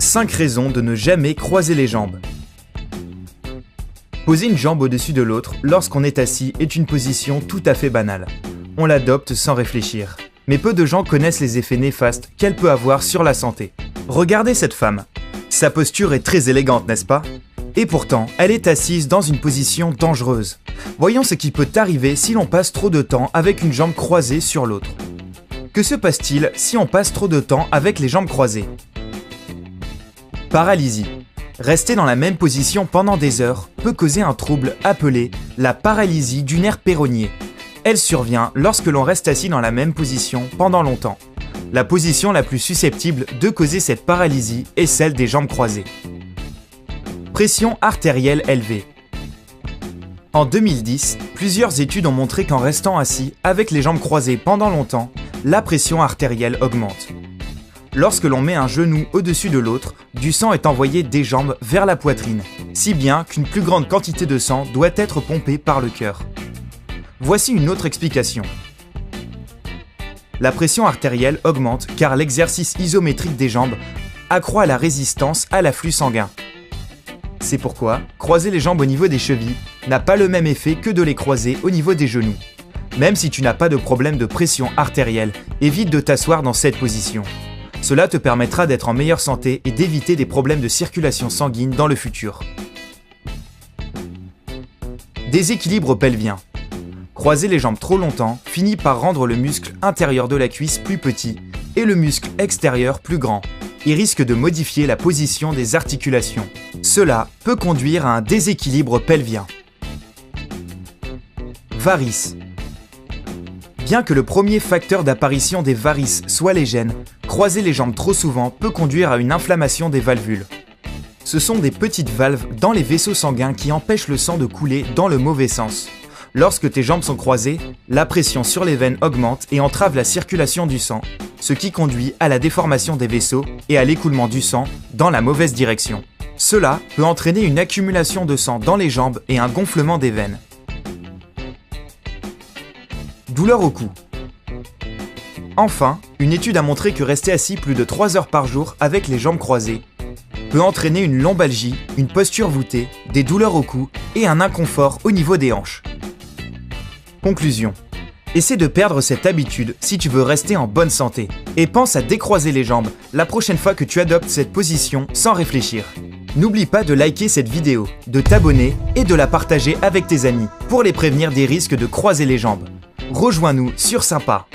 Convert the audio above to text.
5 raisons de ne jamais croiser les jambes. Poser une jambe au-dessus de l'autre lorsqu'on est assis est une position tout à fait banale. On l'adopte sans réfléchir. Mais peu de gens connaissent les effets néfastes qu'elle peut avoir sur la santé. Regardez cette femme. Sa posture est très élégante, n'est-ce pas? Et pourtant, elle est assise dans une position dangereuse. Voyons ce qui peut arriver si l'on passe trop de temps avec une jambe croisée sur l'autre. Que se passe-t-il si on passe trop de temps avec les jambes croisées? Paralysie. Rester dans la même position pendant des heures peut causer un trouble appelé la paralysie du nerf péronnier. Elle survient lorsque l'on reste assis dans la même position pendant longtemps. La position la plus susceptible de causer cette paralysie est celle des jambes croisées. Pression artérielle élevée. En 2010, plusieurs études ont montré qu'en restant assis avec les jambes croisées pendant longtemps, la pression artérielle augmente. Lorsque l'on met un genou au-dessus de l'autre, du sang est envoyé des jambes vers la poitrine, si bien qu'une plus grande quantité de sang doit être pompée par le cœur. Voici une autre explication. La pression artérielle augmente car l'exercice isométrique des jambes accroît la résistance à l'afflux sanguin. C'est pourquoi croiser les jambes au niveau des chevilles n'a pas le même effet que de les croiser au niveau des genoux. Même si tu n'as pas de problème de pression artérielle, évite de t'asseoir dans cette position. Cela te permettra d'être en meilleure santé et d'éviter des problèmes de circulation sanguine dans le futur. Déséquilibre pelvien. Croiser les jambes trop longtemps finit par rendre le muscle intérieur de la cuisse plus petit et le muscle extérieur plus grand et risque de modifier la position des articulations. Cela peut conduire à un déséquilibre pelvien. Varices. Bien que le premier facteur d'apparition des varices soit les gènes, croiser les jambes trop souvent peut conduire à une inflammation des valvules. Ce sont des petites valves dans les vaisseaux sanguins qui empêchent le sang de couler dans le mauvais sens. Lorsque tes jambes sont croisées, la pression sur les veines augmente et entrave la circulation du sang, ce qui conduit à la déformation des vaisseaux et à l'écoulement du sang dans la mauvaise direction. Cela peut entraîner une accumulation de sang dans les jambes et un gonflement des veines. Douleur au cou. Enfin, une étude a montré que rester assis plus de 3 heures par jour avec les jambes croisées peut entraîner une lombalgie, une posture voûtée, des douleurs au cou et un inconfort au niveau des hanches. Conclusion. Essaie de perdre cette habitude si tu veux rester en bonne santé et pense à décroiser les jambes la prochaine fois que tu adoptes cette position sans réfléchir. N'oublie pas de liker cette vidéo, de t'abonner et de la partager avec tes amis pour les prévenir des risques de croiser les jambes. Rejoins-nous sur Sympa.